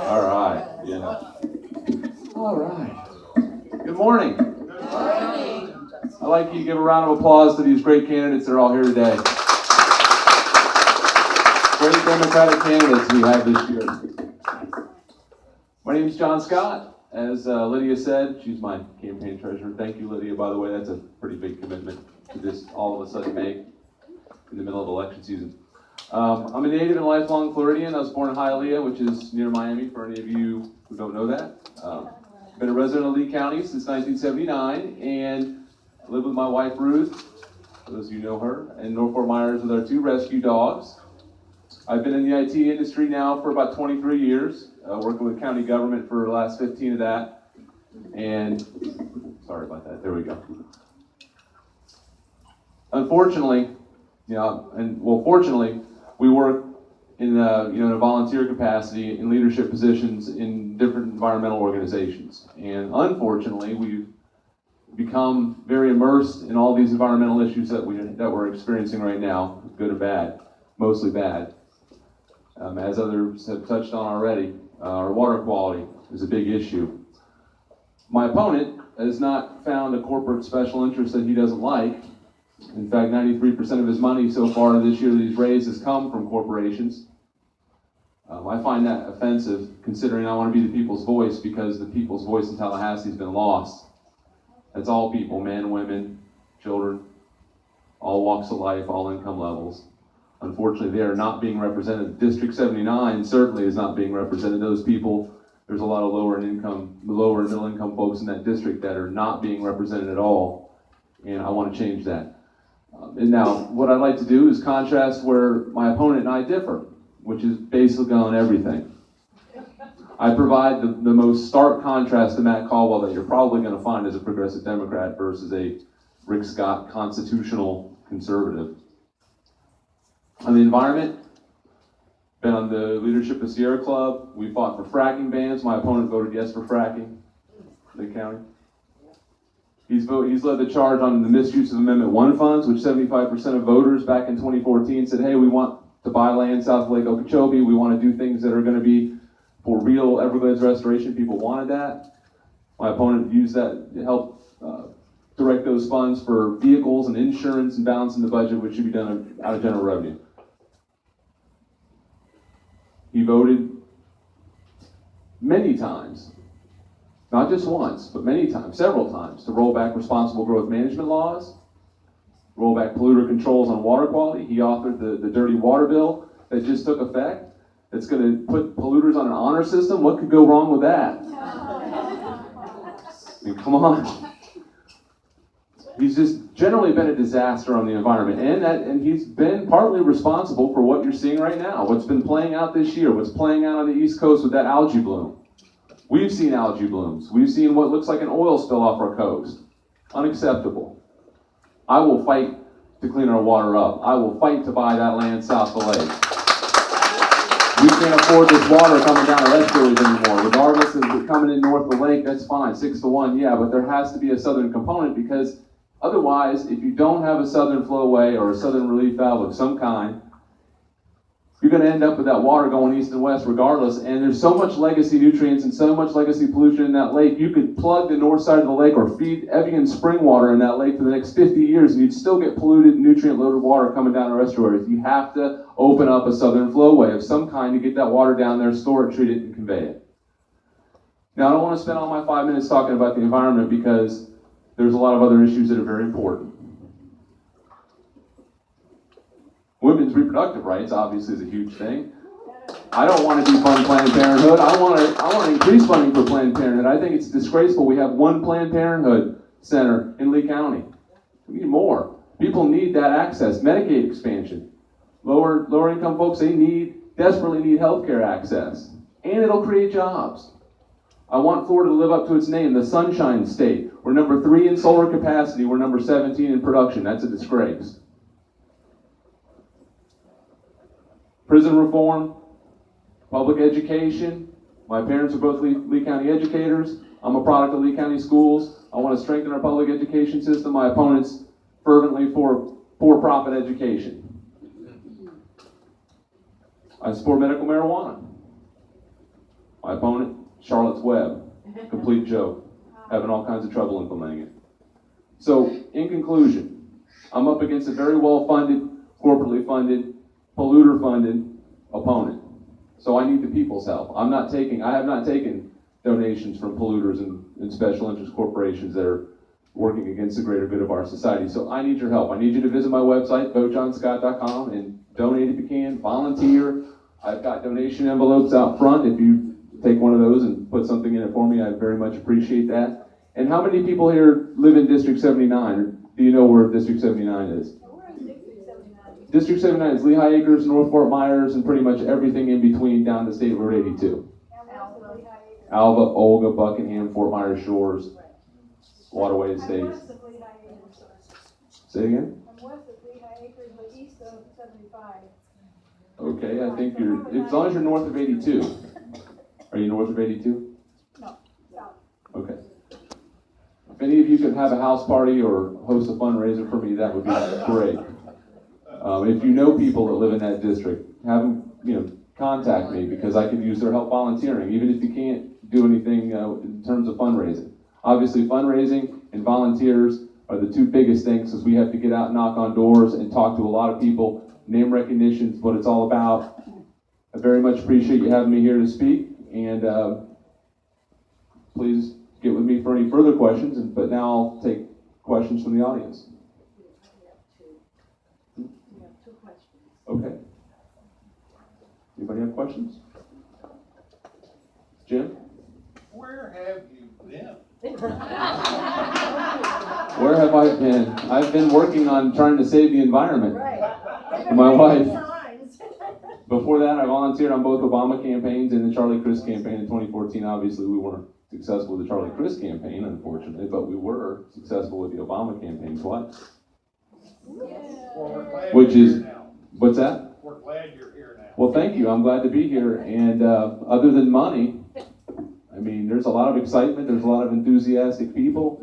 All right. Yeah. All right. Good morning. Good morning. I'd like you to give a round of applause to these great candidates that are all here today. Great Democratic candidates we have this year. My name is John Scott. As Lydia said, she's my campaign treasurer. Thank you, Lydia, by the way. That's a pretty big commitment to just all of a sudden make in the middle of election season. I'm a native and lifelong Floridian. I was born in Hialeah, which is near Miami, for any of you who don't know that. Been a resident of Lee County since 1979, and I live with my wife, Ruth, for those of you who know her, and North Fort Myers with our 2 rescue dogs. I've been in the IT industry now for about 23 years, working with county government for the last 15 of that. And, sorry about that, there we go. Unfortunately, fortunately, we work in in a volunteer capacity in leadership positions in different environmental organizations. And unfortunately, we've become very immersed in all these environmental issues that we're experiencing right now, good and bad, mostly bad. As others have touched on already, our water quality is a big issue. My opponent has not found a corporate special interest that he doesn't like. In fact, 93% of his money so far this year that he's raised has come from corporations. I find that offensive, considering I want to be the people's voice, because the people's voice in Tallahassee has been lost. That's all people, men, women, children, all walks of life, all income levels. Unfortunately, they are not being represented. District 79 certainly is not being represented. Those people, there's a lot of lower and middle income folks in that district that are not being represented at all, and I want to change that. And now, what I'd like to do is contrast where my opponent and I differ, which is basically on everything. I provide the most stark contrast to Matt Caldwell that you're probably going to find as a progressive Democrat versus a Rick Scott constitutional conservative. On the environment, been on the leadership of Sierra Club. We fought for fracking bans. My opponent voted yes for fracking in Lee County. He's led the charge on the misuse of Amendment 1 funds, which 75% of voters back in 2014 said, hey, we want to buy land south of Lake Okeechobee. We want to do things that are going to be for real Everglades restoration. People wanted that. My opponent used that to help direct those funds for vehicles and insurance and balancing the budget, which should be done out of general revenue. He voted many times, not just once, but many times, several times, to roll back responsible growth management laws, roll back polluter controls on water quality. He authored the dirty water bill that just took effect. It's going to put polluters on an honor system. What could go wrong with that? I mean, come on. He's just generally been a disaster on the environment, and he's been partly responsible for what you're seeing right now, what's been playing out this year, what's playing out on the East Coast with that algae bloom. We've seen algae blooms. We've seen what looks like an oil spill off our coast. Unacceptable. I will fight to clean our water up. I will fight to buy that land south of the lake. We can't afford this water coming down our estuaries anymore. Regardless of it coming in north of the lake, that's fine, 6-1, yeah, but there has to be a southern component, because otherwise, if you don't have a southern flowway or a southern relief valve of some kind, you're going to end up with that water going east and west regardless, and there's so much legacy nutrients and so much legacy pollution in that lake, you could plug the north side of the lake or feed Evian spring water in that lake for the next 50 years, and you'd still get polluted, nutrient-loaded water coming down our estuaries. You have to open up a southern flowway of some kind to get that water down there, store it, treat it, and convey it. Now, I don't want to spend all my 5 minutes talking about the environment, because there's a lot of other issues that are very important. Women's reproductive rights obviously is a huge thing. I don't want to defund Planned Parenthood. I want to increase funding for Planned Parenthood. I think it's disgraceful we have one Planned Parenthood center in Lee County. We need more. People need that access. Medicaid expansion. Lower income folks, they desperately need healthcare access. And it'll create jobs. I want Florida to live up to its name, the Sunshine State. We're number 3 in solar capacity. We're number 17 in production. That's a disgrace. Prison reform, public education. My parents are both Lee County educators. I'm a product of Lee County schools. I want to strengthen our public education system. My opponent's fervently for-profit education. I support medical marijuana. My opponent, Charlotte's Web, complete joke, having all kinds of trouble implementing it. So, in conclusion, I'm up against a very well-funded, corporately funded, polluter-funded opponent. So I need the people's help. I have not taken donations from polluters and special interest corporations that are working against the greater good of our society. So I need your help. I need you to visit my website, votejohnscott.com, and donate if you can, volunteer. I've got donation envelopes out front. If you take one of those and put something in it for me, I'd very much appreciate that. And how many people here live in District 79? Or do you know where District 79 is? District 79 is Lehigh Acres, North Fort Myers, and pretty much everything in between down to State Road 82. Alva, Olga, Buckingham, Fort Myers Shores, Waterway Estates. Say it again? I'm west of Lehigh Acres, but east of 75. Okay, I think as long as you're north of 82. Are you north of 82? No, south. Okay. If any of you could have a house party or host a fundraiser for me, that would be great. If you know people that live in that district, have them, contact me because I could use their help volunteering, even if you can't do anything in terms of fundraising. Obviously, fundraising and volunteers are the two biggest things because we have to get out and knock on doors and talk to a lot of people. Name recognition is what it's all about. I very much appreciate you having me here to speak, and please get with me for any further questions, but now I'll take questions from the audience. Okay. Anybody have questions? Jim? Where have you been? Where have I been? I've been working on trying to save the environment. Right. My wife. Before that, I volunteered on both Obama campaigns and the Charlie Crist campaign in 2014. Obviously, we weren't successful with the Charlie Crist campaign, unfortunately, but we were successful with the Obama campaign twice. Well, we're glad Which you're is- here now. What's that? We're glad you're here now. Well, thank you. I'm glad to be here. And other than money, I mean, there's a lot of excitement. There's a lot of enthusiastic people.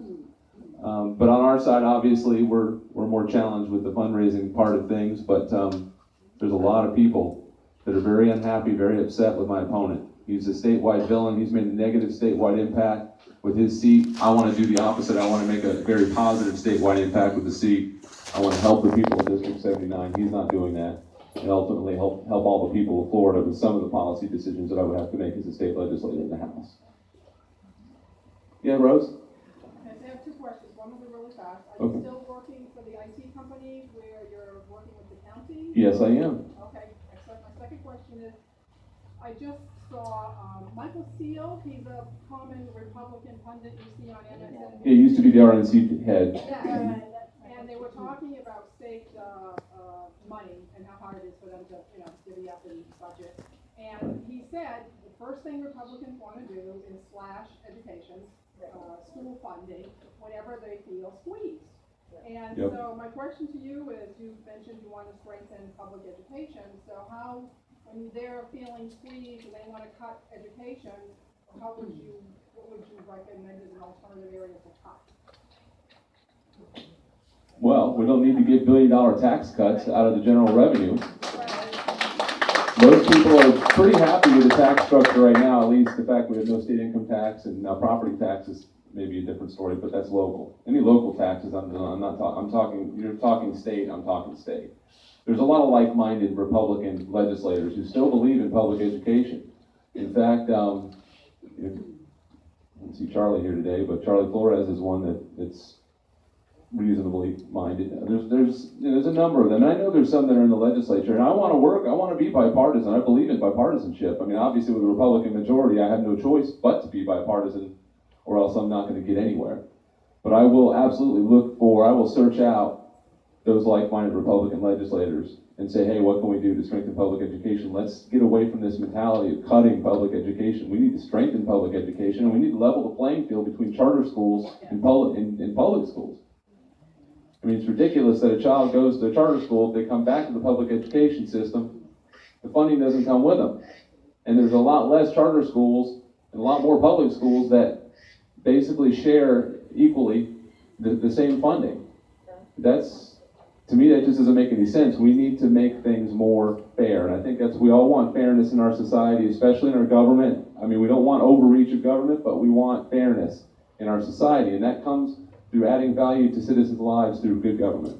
But on our side, obviously, we're more challenged with the fundraising part of things. But there's a lot of people that are very unhappy, very upset with my opponent. He's a statewide villain. He's made a negative statewide impact with his seat. I want to do the opposite. I want to make a very positive statewide impact with the seat. I want to help the people of District 79. He's not doing that. And ultimately help all the people of Florida with some of the policy decisions that I would have to make as a state legislator in the House. Yeah, Rose? Okay, so I have two questions. One will be really fast. Are Okay. you still working for the IT company where you're working with the county? Yes, I am. Okay, except my second question is, I just saw Michael Steele. He's a common Republican pundit you see on MSNBC. He used to be the RNC head. Yeah, and they were talking about state money and how hard it is for them to, divvy up the budget. And he said the first thing Republicans want to do is slash education, school funding, whenever they feel squeezed. And Yep. so my question to you is, you mentioned you want to strengthen public education. So how, when they're feeling squeezed and they want to cut education, what would you recommend as an alternative area to cut? Well, we don't need to give billion-dollar tax cuts out of the general revenue. Most people are pretty happy with the tax structure right now, at least the fact we have no state income tax, and now property taxes may be a different story, but that's local. Any local taxes, I'm talking, you're talking state, I'm talking state. There's a lot of like-minded Republican legislators who still believe in public education. In fact, I don't see Charlie here today, but Charlie Flores is one that's reasonably minded. There's a number of them. And I know there's some that are in the legislature, and I want to be bipartisan. I believe in bipartisanship. I mean, obviously with a Republican majority, I have no choice but to be bipartisan, or else I'm not going to get anywhere. But I will absolutely I will search out those like-minded Republican legislators and say, hey, what can we do to strengthen public education? Let's get away from this mentality of cutting public education. We need to strengthen public education, and we need to level the playing field between charter schools and public schools. I mean, it's ridiculous that a child goes to a charter school, if they come back to the public education system, the funding doesn't come with them. And there's a lot less charter schools and a lot more public schools that basically share equally the same funding. To me, that just doesn't make any sense. We need to make things more fair. And I think we all want fairness in our society, especially in our government. I mean, we don't want overreach of government, but we want fairness in our society, and that comes through adding value to citizens' lives through good government.